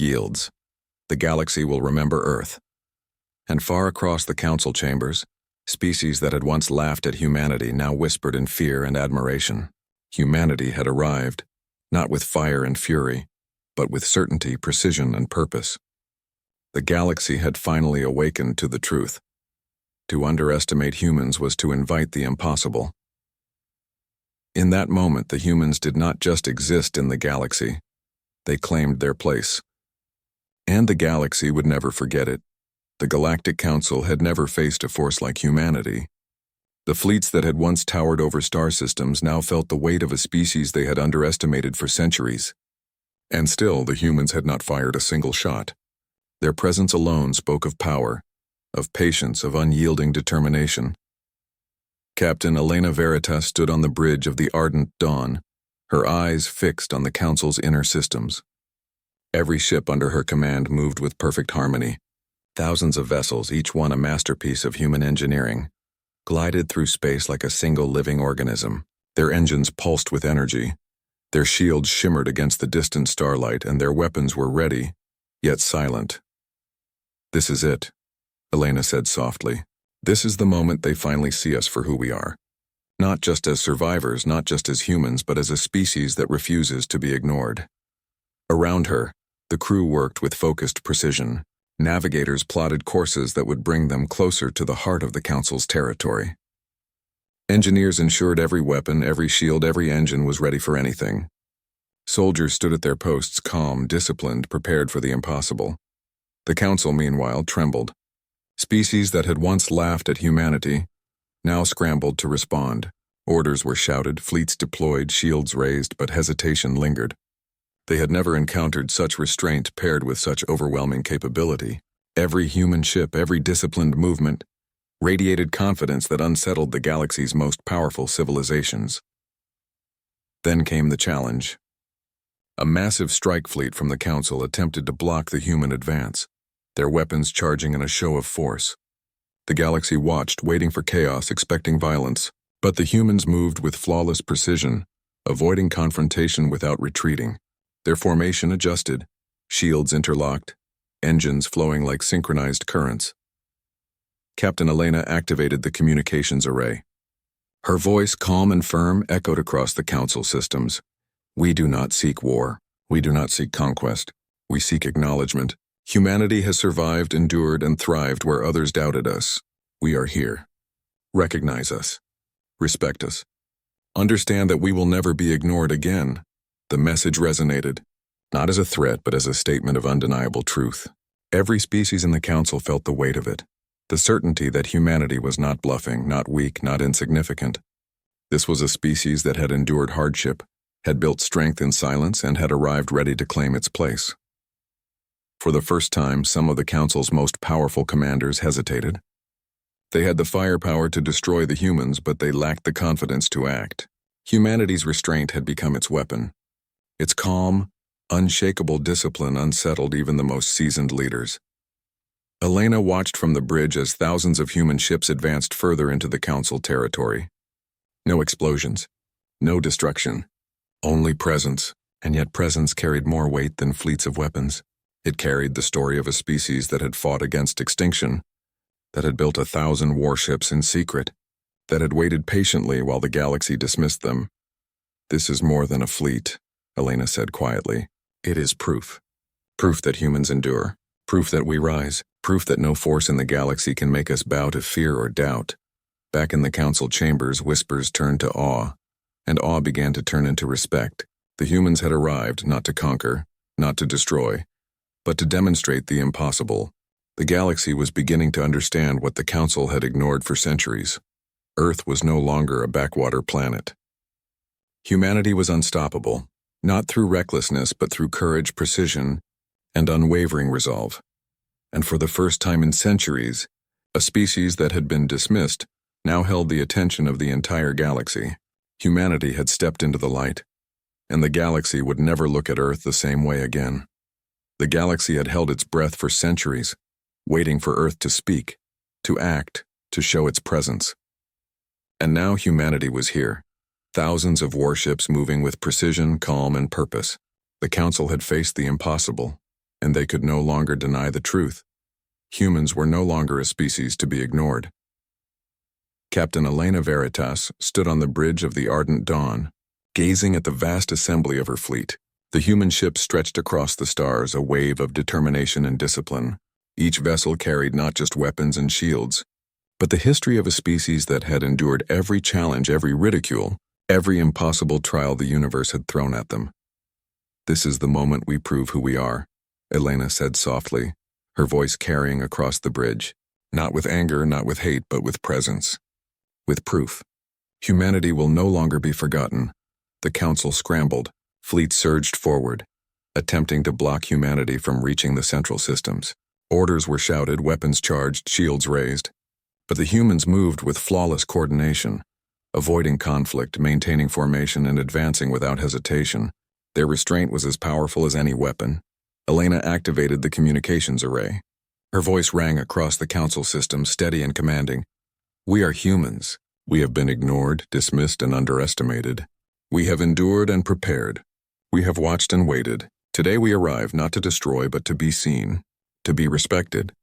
yields. The galaxy will remember Earth. And far across the council chambers, species that had once laughed at humanity now whispered in fear and admiration. Humanity had arrived, not with fire and fury, but with certainty, precision, and purpose. The galaxy had finally awakened to the truth. To underestimate humans was to invite the impossible. In that moment, the humans did not just exist in the galaxy. They claimed their place. And the galaxy would never forget it. The Galactic Council had never faced a force like humanity. The fleets that had once towered over star systems now felt the weight of a species they had underestimated for centuries. And still, the humans had not fired a single shot. Their presence alone spoke of power, of patience, of unyielding determination. Captain Elena Veritas stood on the bridge of the ardent dawn, her eyes fixed on the Council's inner systems. Every ship under her command moved with perfect harmony. Thousands of vessels, each one a masterpiece of human engineering, glided through space like a single living organism. Their engines pulsed with energy. Their shields shimmered against the distant starlight, and their weapons were ready, yet silent. "This is it," Elena said softly. "This is the moment they finally see us for who we are. Not just as survivors, not just as humans, but as a species that refuses to be ignored." Around her, the crew worked with focused precision. Navigators plotted courses that would bring them closer to the heart of the Council's territory. Engineers ensured every weapon, every shield, every engine was ready for anything. Soldiers stood at their posts, calm, disciplined, prepared for the impossible. The Council, meanwhile, trembled. Species that had once laughed at humanity now scrambled to respond. Orders were shouted, fleets deployed, shields raised, but hesitation lingered. They had never encountered such restraint paired with such overwhelming capability. Every human ship, every disciplined movement, radiated confidence that unsettled the galaxy's most powerful civilizations. Then came the challenge. A massive strike fleet from the Council attempted to block the human advance, their weapons charging in a show of force. The galaxy watched, waiting for chaos, expecting violence, but the humans moved with flawless precision, avoiding confrontation without retreating. Their formation adjusted, shields interlocked, engines flowing like synchronized currents. Captain Elena activated the communications array. Her voice, calm and firm, echoed across the Council systems. "We do not seek war. We do not seek conquest. We seek acknowledgement. Humanity has survived, endured, and thrived where others doubted us. We are here. Recognize us. Respect us. Understand that we will never be ignored again." The message resonated, not as a threat, but as a statement of undeniable truth. Every species in the Council felt the weight of it, the certainty that humanity was not bluffing, not weak, not insignificant. This was a species that had endured hardship, had built strength in silence, and had arrived ready to claim its place. For the first time, some of the Council's most powerful commanders hesitated. They had the firepower to destroy the humans, but they lacked the confidence to act. Humanity's restraint had become its weapon. Its calm, unshakable discipline unsettled even the most seasoned leaders. Elena watched from the bridge as thousands of human ships advanced further into the Council territory. No explosions, no destruction, only presence, and yet presence carried more weight than fleets of weapons. It carried the story of a species that had fought against extinction, that had built 1,000 warships in secret, that had waited patiently while the galaxy dismissed them. "This is more than a fleet," Elena said quietly. "It is proof. Proof that humans endure. Proof that we rise. Proof that no force in the galaxy can make us bow to fear or doubt." Back in the Council chambers, whispers turned to awe, and awe began to turn into respect. The humans had arrived not to conquer, not to destroy, but to demonstrate the impossible. The galaxy was beginning to understand what the Council had ignored for centuries. Earth was no longer a backwater planet. Humanity was unstoppable. Not through recklessness, but through courage, precision, and unwavering resolve. And for the first time in centuries, a species that had been dismissed now held the attention of the entire galaxy. Humanity had stepped into the light, and the galaxy would never look at Earth the same way again. The galaxy had held its breath for centuries, waiting for Earth to speak, to act, to show its presence. And now humanity was here. Thousands of warships moving with precision, calm, and purpose. The Council had faced the impossible. and they could no longer deny the truth. Humans were no longer a species to be ignored. Captain Elena Veritas stood on the bridge of the Ardent Dawn, gazing at the vast assembly of her fleet. The human ship stretched across the stars, a wave of determination and discipline. Each vessel carried not just weapons and shields, but the history of a species that had endured every challenge, every ridicule, every impossible trial the universe had thrown at them. "This is the moment we prove who we are," Elena said softly, her voice carrying across the bridge. Not with anger, not with hate, but with presence. With proof. Humanity will no longer be forgotten. The Council scrambled. Fleets surged forward, attempting to block humanity from reaching the central systems. Orders were shouted, weapons charged, shields raised. But the humans moved with flawless coordination, avoiding conflict, maintaining formation, and advancing without hesitation. Their restraint was as powerful as any weapon. Elena activated the communications array. Her voice rang across the Council system, steady and commanding. "We are humans. We have been ignored, dismissed, and underestimated. We have endured and prepared. We have watched and waited. Today we arrive not to destroy, but to be seen, to be respected,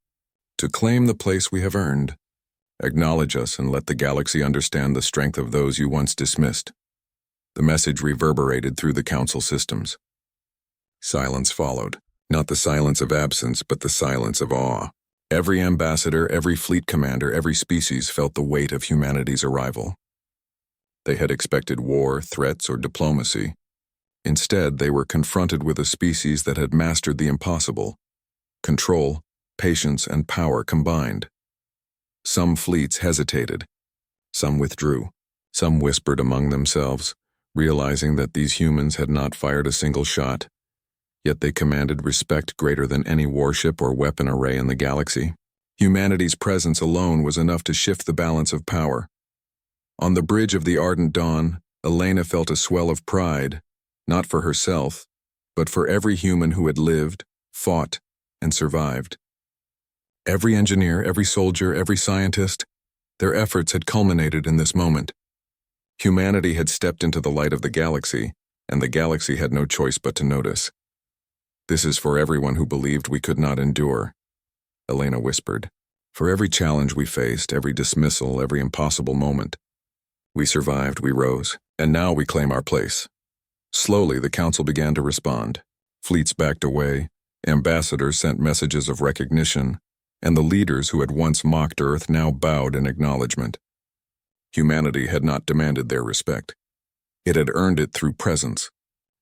to claim the place we have earned. Acknowledge us and let the galaxy understand the strength of those you once dismissed." The message reverberated through the Council systems. Silence followed, not the silence of absence, but the silence of awe. Every ambassador, every fleet commander, every species felt the weight of humanity's arrival. They had expected war, threats, or diplomacy. Instead, they were confronted with a species that had mastered the impossible. Control, patience, and power combined. Some fleets hesitated. Some withdrew. Some whispered among themselves, realizing that these humans had not fired a single shot. Yet they commanded respect greater than any warship or weapon array in the galaxy. Humanity's presence alone was enough to shift the balance of power. On the bridge of the Ardent Dawn, Elena felt a swell of pride, not for herself, but for every human who had lived, fought, and survived. Every engineer, every soldier, every scientist, their efforts had culminated in this moment. Humanity had stepped into the light of the galaxy, and the galaxy had no choice but to notice. "This is for everyone who believed we could not endure," Elena whispered. "For every challenge we faced, every dismissal, every impossible moment. We survived, we rose, and now we claim our place." Slowly, the Council began to respond. Fleets backed away, ambassadors sent messages of recognition, and the leaders who had once mocked Earth now bowed in acknowledgement. Humanity had not demanded their respect. It had earned it through presence,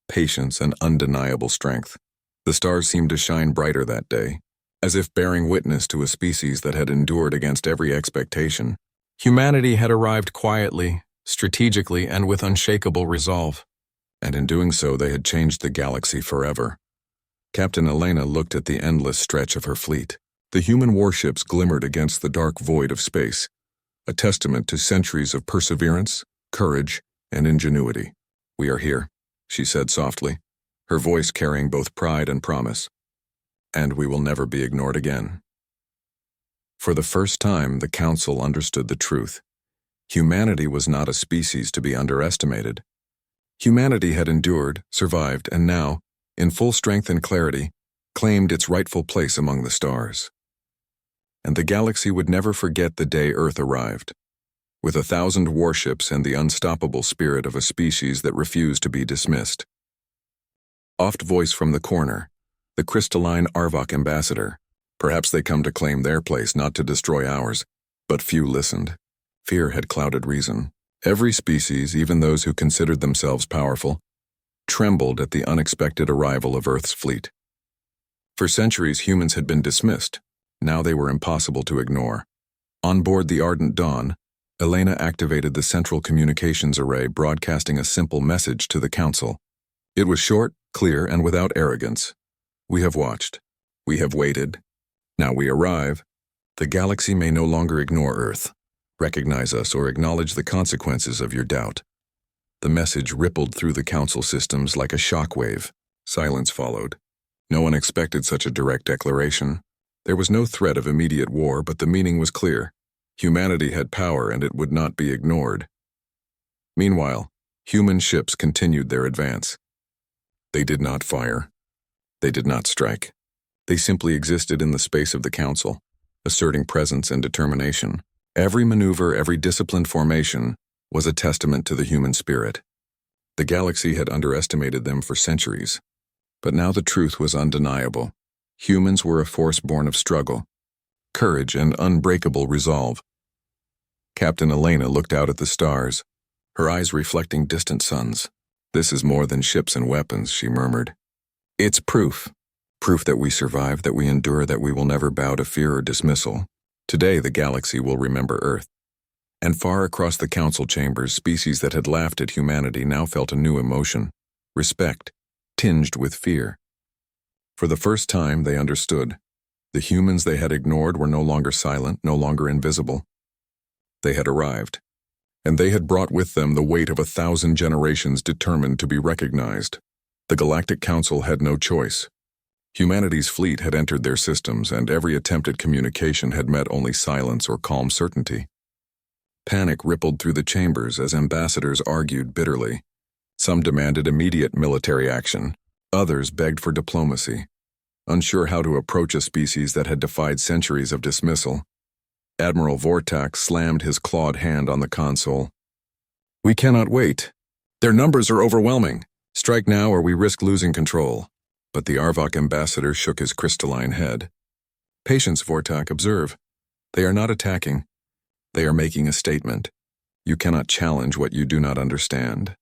patience, and undeniable strength. The stars seemed to shine brighter that day, as if bearing witness to a species that had endured against every expectation. Humanity had arrived quietly, strategically, and with unshakable resolve. And in doing so, they had changed the galaxy forever. Captain Elena looked at the endless stretch of her fleet. The human warships glimmered against the dark void of space, a testament to centuries of perseverance, courage, and ingenuity. "We are here," she said softly, her voice carrying both pride and promise. "And we will never be ignored again." For the first time, the Council understood the truth. Humanity was not a species to be underestimated. Humanity had endured, survived, and now, in full strength and clarity, claimed its rightful place among the stars. And the galaxy would never forget the day Earth arrived, with 1,000 warships and the unstoppable spirit of a species that refused to be dismissed. Oft voice from the corner, the crystalline Arvok ambassador. Perhaps they come to claim their place, not to destroy ours. But few listened. Fear had clouded reason. Every species, even those who considered themselves powerful, trembled at the unexpected arrival of Earth's fleet. For centuries, humans had been dismissed. Now they were impossible to ignore. On board the Ardent Dawn, Elena activated the central communications array, broadcasting a simple message to the Council. It was short, clear, and without arrogance. "We have watched. We have waited. Now we arrive. The galaxy may no longer ignore Earth. Recognize us or acknowledge the consequences of your doubt." The message rippled through the Council systems like a shockwave. Silence followed. No one expected such a direct declaration. There was no threat of immediate war, but the meaning was clear. Humanity had power, and it would not be ignored. Meanwhile, human ships continued their advance. They did not fire. They did not strike. They simply existed in the space of the Council, asserting presence and determination. Every maneuver, every disciplined formation was a testament to the human spirit. The galaxy had underestimated them for centuries, but now the truth was undeniable. Humans were a force born of struggle, courage, and unbreakable resolve. Captain Elena looked out at the stars, her eyes reflecting distant suns. "This is more than ships and weapons," she murmured. "It's proof. Proof that we survived, that we endure, that we will never bow to fear or dismissal. Today the galaxy will remember Earth." And far across the council chambers, species that had laughed at humanity now felt a new emotion, respect, tinged with fear. For the first time they understood. The humans they had ignored were no longer silent, no longer invisible. They had arrived, and they had brought with them the weight of 1,000 generations determined to be recognized. The Galactic Council had no choice. Humanity's fleet had entered their systems, and every attempt at communication had met only silence or calm certainty. Panic rippled through the chambers as ambassadors argued bitterly. Some demanded immediate military action. Others begged for diplomacy, unsure how to approach a species that had defied centuries of dismissal. Admiral Vortax slammed his clawed hand on the console. "We cannot wait. Their numbers are overwhelming. Strike now or we risk losing control." But the Arvok ambassador shook his crystalline head. "Patience, Vortak, observe. They are not attacking. They are making a statement. You cannot challenge what you do not understand."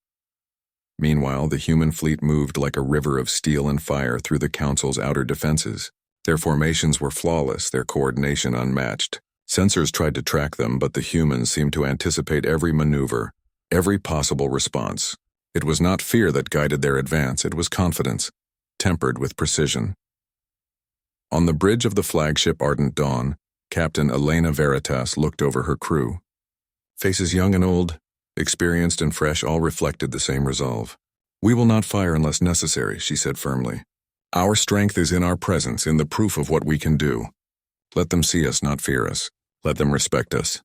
Meanwhile, the human fleet moved like a river of steel and fire through the Council's outer defenses. Their formations were flawless, their coordination unmatched. Sensors tried to track them, but the humans seemed to anticipate every maneuver, every possible response. It was not fear that guided their advance, it was confidence, tempered with precision. On the bridge of the flagship Ardent Dawn, Captain Elena Veritas looked over her crew. Faces young and old, experienced and fresh, all reflected the same resolve. "We will not fire unless necessary," she said firmly. "Our strength is in our presence, in the proof of what we can do. Let them see us, not fear us. Let them respect us."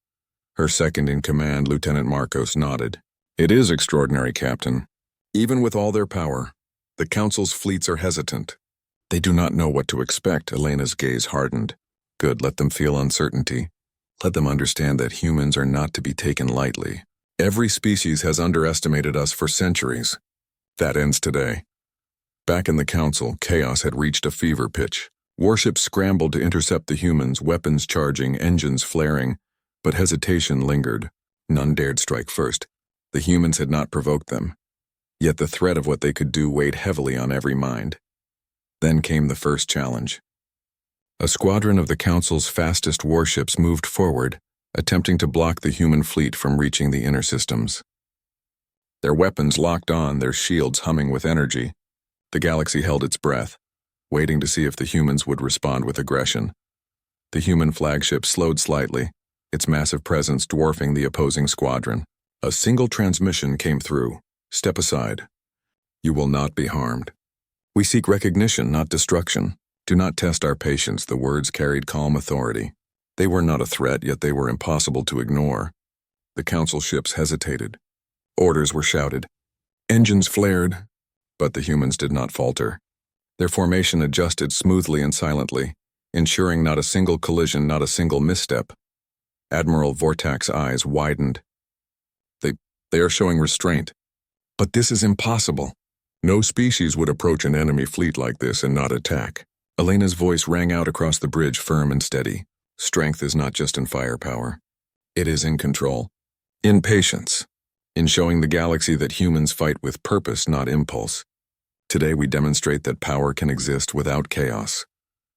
Her second-in-command, Lieutenant Marcos, nodded. "It is extraordinary, Captain. Even with all their power, the Council's fleets are hesitant. They do not know what to expect." Elena's gaze hardened. "Good, let them feel uncertainty. Let them understand that humans are not to be taken lightly. Every species has underestimated us for centuries. That ends today." Back in the Council, chaos had reached a fever pitch. Warships scrambled to intercept the humans, weapons charging, engines flaring, but hesitation lingered. None dared strike first. The humans had not provoked them. Yet the threat of what they could do weighed heavily on every mind. Then came the first challenge. A squadron of the Council's fastest warships moved forward, attempting to block the human fleet from reaching the inner systems. Their weapons locked on, their shields humming with energy. The galaxy held its breath, waiting to see if the humans would respond with aggression. The human flagship slowed slightly, its massive presence dwarfing the opposing squadron. A single transmission came through. "Step aside. You will not be harmed. We seek recognition, not destruction. Do not test our patience." The words carried calm authority. They were not a threat, yet they were impossible to ignore. The Council ships hesitated. Orders were shouted. Engines flared, but the humans did not falter. Their formation adjusted smoothly and silently, ensuring not a single collision, not a single misstep. Admiral Vortak's eyes widened. They are showing restraint. But this is impossible. No species would approach an enemy fleet like this and not attack. Elena's voice rang out across the bridge, firm and steady. Strength is not just in firepower. It is in control. In patience. In showing the galaxy that humans fight with purpose, not impulse. Today we demonstrate that power can exist without chaos.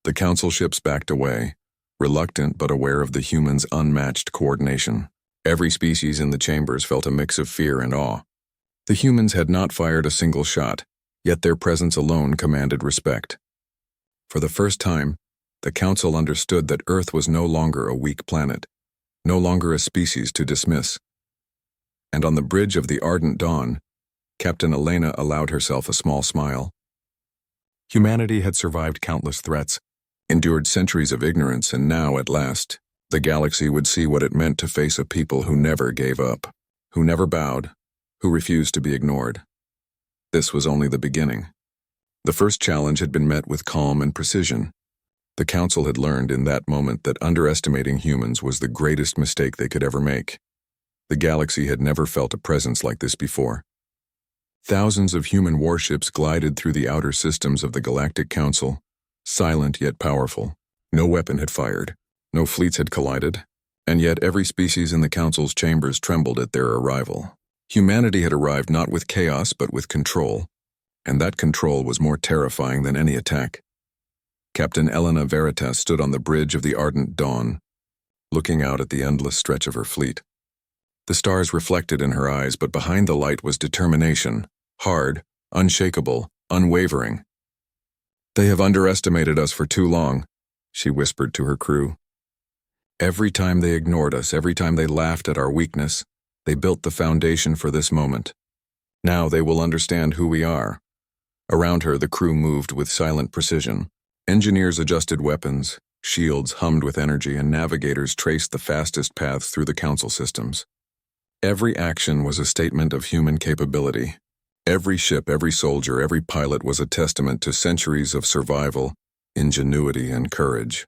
The Council ships backed away, reluctant but aware of the humans' unmatched coordination. Every species in the chambers felt a mix of fear and awe. The humans had not fired a single shot, yet their presence alone commanded respect. For the first time, the Council understood that Earth was no longer a weak planet, no longer a species to dismiss. And on the bridge of the Ardent Dawn, Captain Elena allowed herself a small smile. Humanity had survived countless threats, endured centuries of ignorance, and now, at last, the galaxy would see what it meant to face a people who never gave up, who never bowed, who refused to be ignored. This was only the beginning. The first challenge had been met with calm and precision. The Council had learned in that moment that underestimating humans was the greatest mistake they could ever make. The galaxy had never felt a presence like this before. Thousands of human warships glided through the outer systems of the Galactic Council, silent yet powerful. No weapon had fired, no fleets had collided, and yet every species in the Council's chambers trembled at their arrival. Humanity had arrived not with chaos but with control, and that control was more terrifying than any attack. Captain Elena Veritas stood on the bridge of the Ardent Dawn, looking out at the endless stretch of her fleet. The stars reflected in her eyes, but behind the light was determination, hard, unshakable, unwavering. "They have underestimated us for too long," she whispered to her crew. "Every time they ignored us, every time they laughed at our weakness, they built the foundation for this moment. Now they will understand who we are." Around her, the crew moved with silent precision. Engineers adjusted weapons, shields hummed with energy, and navigators traced the fastest paths through the Council systems. Every action was a statement of human capability. Every ship, every soldier, every pilot was a testament to centuries of survival, ingenuity, and courage.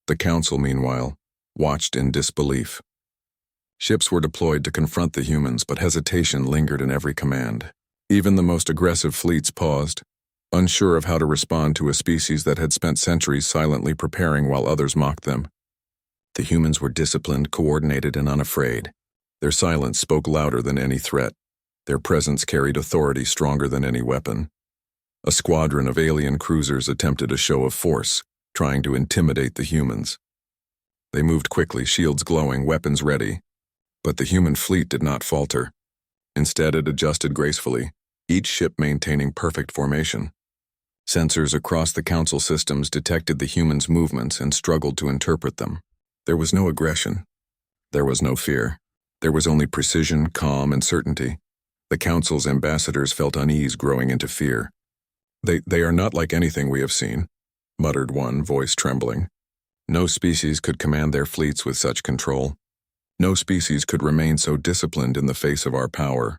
The Council, meanwhile, watched in disbelief. Ships were deployed to confront the humans, but hesitation lingered in every command. Even the most aggressive fleets paused, unsure of how to respond to a species that had spent centuries silently preparing while others mocked them. The humans were disciplined, coordinated, and unafraid. Their silence spoke louder than any threat. Their presence carried authority stronger than any weapon. A squadron of alien cruisers attempted a show of force, trying to intimidate the humans. They moved quickly, shields glowing, weapons ready. But the human fleet did not falter. Instead, it adjusted gracefully, each ship maintaining perfect formation. Sensors across the Council systems detected the humans' movements and struggled to interpret them. There was no aggression. There was no fear. There was only precision, calm, and certainty. The Council's ambassadors felt unease growing into fear. They are not like anything we have seen," muttered one, voice trembling. "No species could command their fleets with such control. No species could remain so disciplined in the face of our power."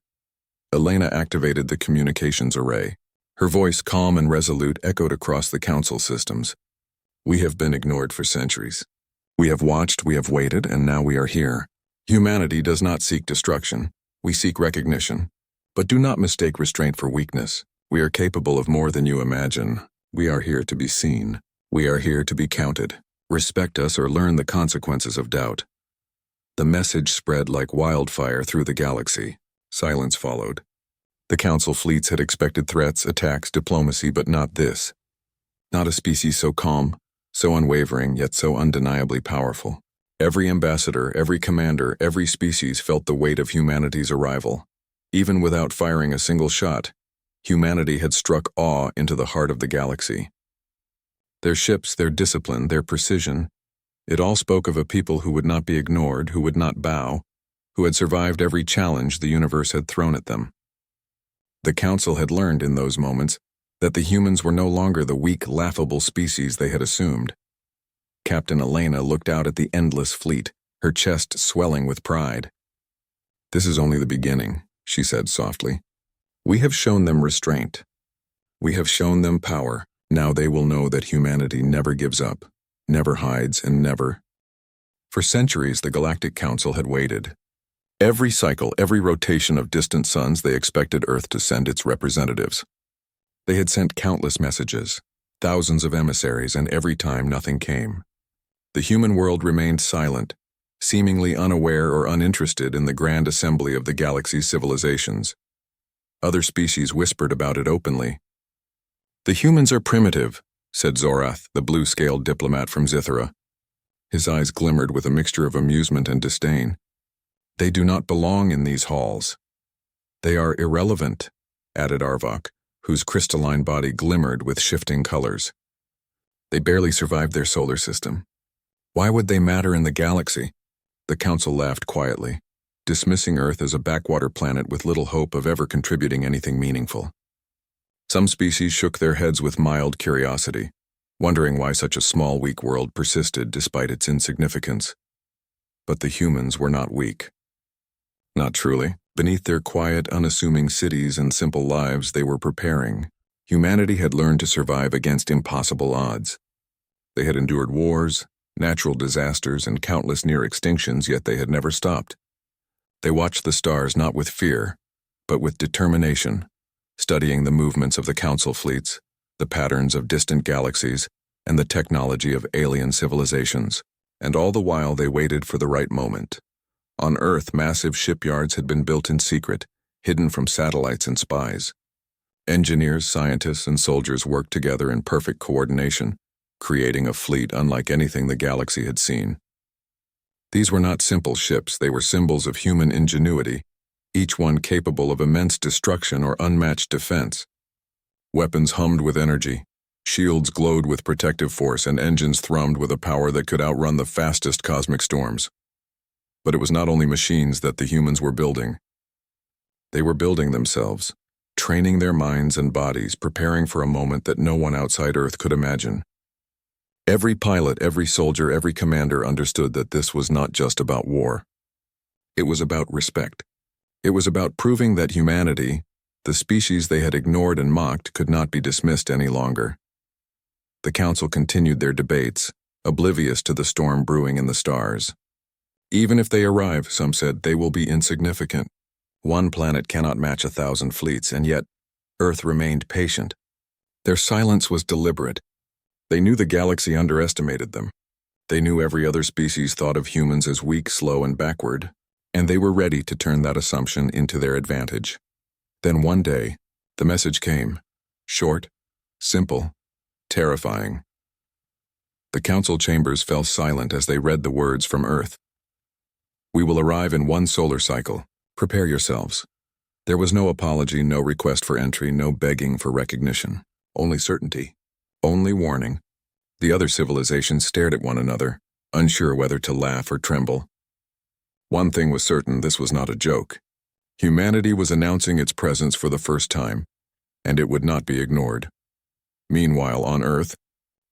Elena activated the communications array. Her voice, calm and resolute, echoed across the Council systems. "We have been ignored for centuries. We have watched, we have waited, and now we are here. Humanity does not seek destruction. We seek recognition. But do not mistake restraint for weakness. We are capable of more than you imagine. We are here to be seen. We are here to be counted. Respect us or learn the consequences of doubt." The message spread like wildfire through the galaxy. Silence followed. The Council fleets had expected threats, attacks, diplomacy, but not this. Not a species so calm, so unwavering, yet so undeniably powerful. Every ambassador, every commander, every species felt the weight of humanity's arrival. Even without firing a single shot, humanity had struck awe into the heart of the galaxy. Their ships, their discipline, their precision, it all spoke of a people who would not be ignored, who would not bow, who had survived every challenge the universe had thrown at them. The Council had learned in those moments that the humans were no longer the weak, laughable species they had assumed. Captain Elena looked out at the endless fleet, her chest swelling with pride. "This is only the beginning," she said softly. "We have shown them restraint. We have shown them power. Now they will know that humanity never gives up, never hides, and never." For centuries, the Galactic Council had waited. Every cycle, every rotation of distant suns, they expected Earth to send its representatives. They had sent countless messages, thousands of emissaries, and every time nothing came. The human world remained silent, seemingly unaware or uninterested in the grand assembly of the galaxy's civilizations. Other species whispered about it openly. "The humans are primitive," said Zorath, the blue-scaled diplomat from Zithera. His eyes glimmered with a mixture of amusement and disdain. "They do not belong in these halls." "They are irrelevant," added Arvok, whose crystalline body glimmered with shifting colors. "They barely survived their solar system. Why would they matter in the galaxy?" The Council laughed quietly, dismissing Earth as a backwater planet with little hope of ever contributing anything meaningful. Some species shook their heads with mild curiosity, wondering why such a small, weak world persisted despite its insignificance. But the humans were not weak. Not truly. Beneath their quiet, unassuming cities and simple lives, they were preparing. Humanity had learned to survive against impossible odds. They had endured wars, natural disasters, and countless near extinctions, yet they had never stopped. They watched the stars not with fear, but with determination, studying the movements of the Council fleets, the patterns of distant galaxies, and the technology of alien civilizations. And all the while they waited for the right moment. On Earth, massive shipyards had been built in secret, hidden from satellites and spies. Engineers, scientists, and soldiers worked together in perfect coordination, creating a fleet unlike anything the galaxy had seen. These were not simple ships, they were symbols of human ingenuity, each one capable of immense destruction or unmatched defense. Weapons hummed with energy, shields glowed with protective force, and engines thrummed with a power that could outrun the fastest cosmic storms. But it was not only machines that the humans were building. They were building themselves, training their minds and bodies, preparing for a moment that no one outside Earth could imagine. Every pilot, every soldier, every commander understood that this was not just about war. It was about respect. It was about proving that humanity, the species they had ignored and mocked, could not be dismissed any longer. The Council continued their debates, oblivious to the storm brewing in the stars. Even if they arrive, some said, they will be insignificant. One planet cannot match 1,000 fleets, and yet Earth remained patient. Their silence was deliberate. They knew the galaxy underestimated them. They knew every other species thought of humans as weak, slow, and backward, and they were ready to turn that assumption into their advantage. Then one day, the message came, short, simple, terrifying. The council chambers fell silent as they read the words from Earth. "We will arrive in one solar cycle. Prepare yourselves." There was no apology, no request for entry, no begging for recognition. Only certainty. Only warning. The other civilizations stared at one another, unsure whether to laugh or tremble. One thing was certain, this was not a joke. Humanity was announcing its presence for the first time, and it would not be ignored. Meanwhile, on Earth,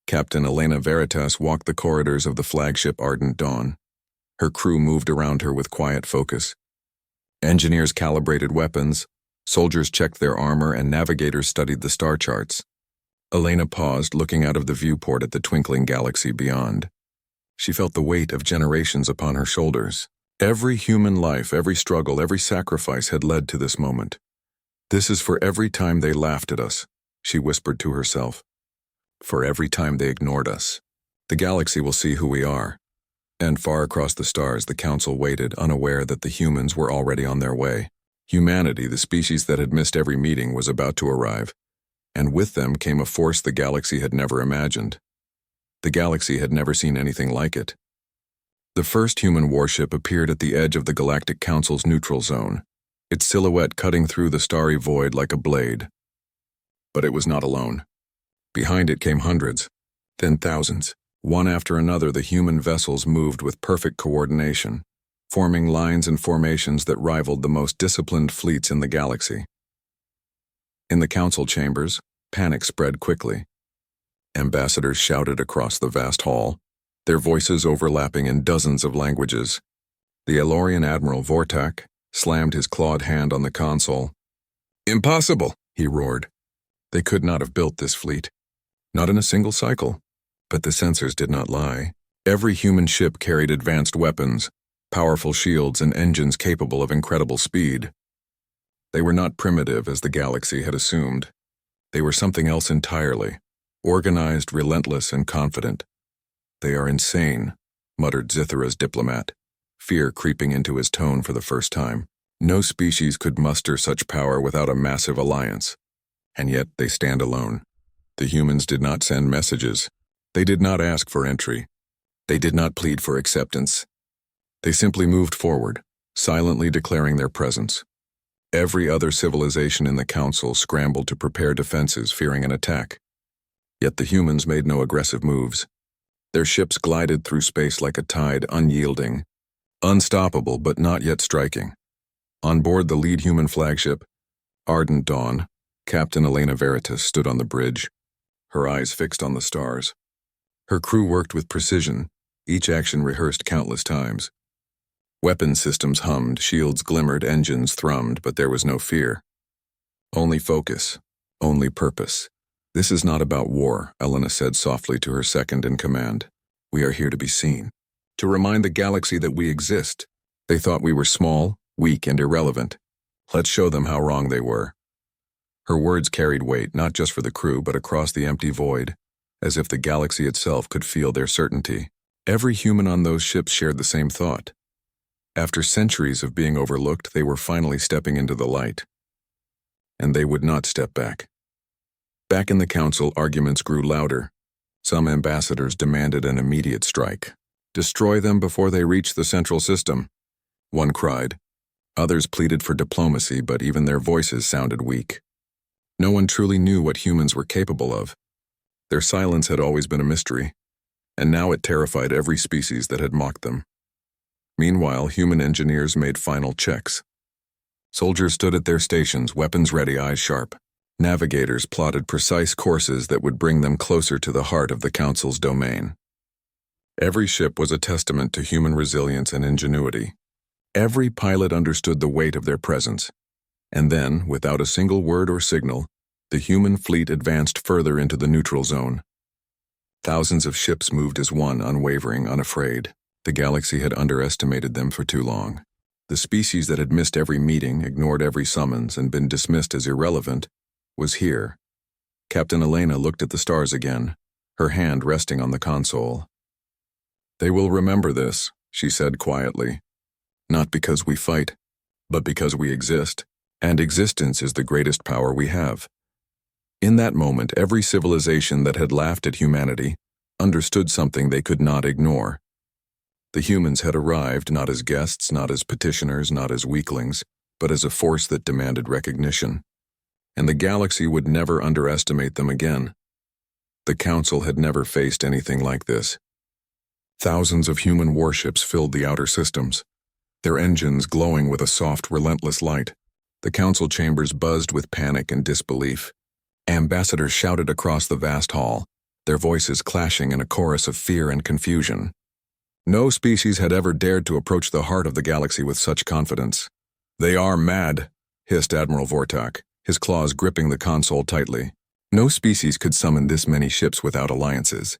Captain Elena Veritas walked the corridors of the flagship Ardent Dawn. Her crew moved around her with quiet focus. Engineers calibrated weapons, soldiers checked their armor, and navigators studied the star charts. Elena paused, looking out of the viewport at the twinkling galaxy beyond. She felt the weight of generations upon her shoulders. Every human life, every struggle, every sacrifice had led to this moment. "This is for every time they laughed at us," she whispered to herself. "For every time they ignored us. The galaxy will see who we are." And far across the stars, the council waited, unaware that the humans were already on their way. Humanity, the species that had missed every meeting, was about to arrive. And with them came a force the galaxy had never imagined. The galaxy had never seen anything like it. The first human warship appeared at the edge of the Galactic Council's neutral zone, its silhouette cutting through the starry void like a blade. But it was not alone. Behind it came hundreds, then thousands. One after another, the human vessels moved with perfect coordination, forming lines and formations that rivaled the most disciplined fleets in the galaxy. In the council chambers, panic spread quickly. Ambassadors shouted across the vast hall, their voices overlapping in dozens of languages. The Elorian Admiral Vortak slammed his clawed hand on the console. "Impossible!" he roared. They could not have built this fleet. Not in a single cycle. But the sensors did not lie. Every human ship carried advanced weapons, powerful shields, and engines capable of incredible speed. They were not primitive, as the galaxy had assumed. They were something else entirely, organized, relentless, and confident. "They are insane," muttered Zithara's diplomat, fear creeping into his tone for the first time. No species could muster such power without a massive alliance. And yet they stand alone. The humans did not send messages. They did not ask for entry. They did not plead for acceptance. They simply moved forward, silently declaring their presence. Every other civilization in the council scrambled to prepare defenses, fearing an attack. Yet the humans made no aggressive moves. Their ships glided through space like a tide, unyielding, unstoppable but not yet striking. On board the lead human flagship, Ardent Dawn, Captain Elena Veritas stood on the bridge, her eyes fixed on the stars. Her crew worked with precision, each action rehearsed countless times. Weapon systems hummed, shields glimmered, engines thrummed, but there was no fear. Only focus, only purpose. This is not about war, Elena said softly to her second in command. We are here to be seen. To remind the galaxy that we exist. They thought we were small, weak, and irrelevant. Let's show them how wrong they were. Her words carried weight, not just for the crew, but across the empty void, as if the galaxy itself could feel their certainty. Every human on those ships shared the same thought. After centuries of being overlooked, they were finally stepping into the light. And they would not step back. Back in the council, arguments grew louder. Some ambassadors demanded an immediate strike. Destroy them before they reach the central system, one cried. Others pleaded for diplomacy, but even their voices sounded weak. No one truly knew what humans were capable of. Their silence had always been a mystery, and now it terrified every species that had mocked them. Meanwhile, human engineers made final checks. Soldiers stood at their stations, weapons ready, eyes sharp. Navigators plotted precise courses that would bring them closer to the heart of the Council's domain. Every ship was a testament to human resilience and ingenuity. Every pilot understood the weight of their presence. And then, without a single word or signal, the human fleet advanced further into the neutral zone. Thousands of ships moved as one, unwavering, unafraid. The galaxy had underestimated them for too long. The species that had missed every meeting, ignored every summons, and been dismissed as irrelevant, was here. Captain Elena looked at the stars again, her hand resting on the console. They will remember this, she said quietly. Not because we fight, but because we exist, and existence is the greatest power we have. In that moment, every civilization that had laughed at humanity understood something they could not ignore. The humans had arrived not as guests, not as petitioners, not as weaklings, but as a force that demanded recognition. And the galaxy would never underestimate them again. The Council had never faced anything like this. Thousands of human warships filled the outer systems, their engines glowing with a soft, relentless light. The council chambers buzzed with panic and disbelief. Ambassadors shouted across the vast hall, their voices clashing in a chorus of fear and confusion. No species had ever dared to approach the heart of the galaxy with such confidence. They are mad, hissed Admiral Vortak, his claws gripping the console tightly. No species could summon this many ships without alliances.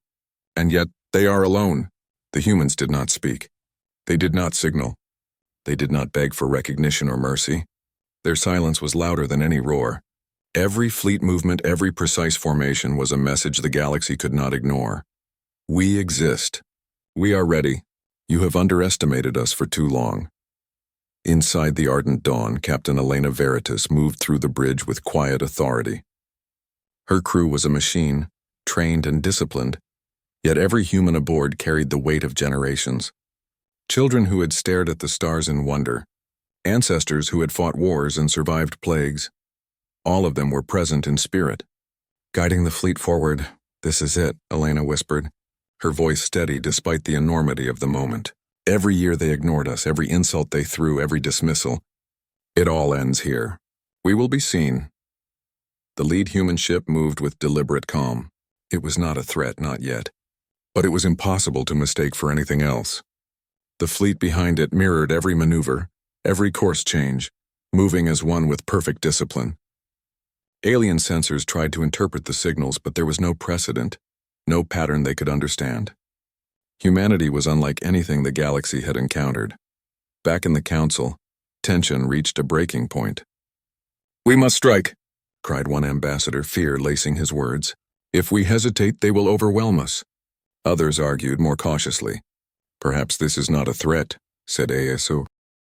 And yet, they are alone. The humans did not speak. They did not signal. They did not beg for recognition or mercy. Their silence was louder than any roar. Every fleet movement, every precise formation was a message the galaxy could not ignore. We exist. We are ready. You have underestimated us for too long. Inside the ardent dawn, Captain Elena Veritas moved through the bridge with quiet authority. Her crew was a machine, trained and disciplined, yet every human aboard carried the weight of generations. Children who had stared at the stars in wonder, ancestors who had fought wars and survived plagues. All of them were present in spirit. Guiding the fleet forward, "This is it," Elena whispered, her voice steady despite the enormity of the moment. "Every year they ignored us, every insult they threw, every dismissal. It all ends here. We will be seen." The lead human ship moved with deliberate calm. It was not a threat, not yet. But it was impossible to mistake for anything else. The fleet behind it mirrored every maneuver, every course change, moving as one with perfect discipline. Alien sensors tried to interpret the signals, but there was no precedent, no pattern they could understand. Humanity was unlike anything the galaxy had encountered. Back in the council, tension reached a breaking point. "We must strike," cried one ambassador, fear lacing his words. "If we hesitate, they will overwhelm us." Others argued more cautiously. "Perhaps this is not a threat," said Aesu.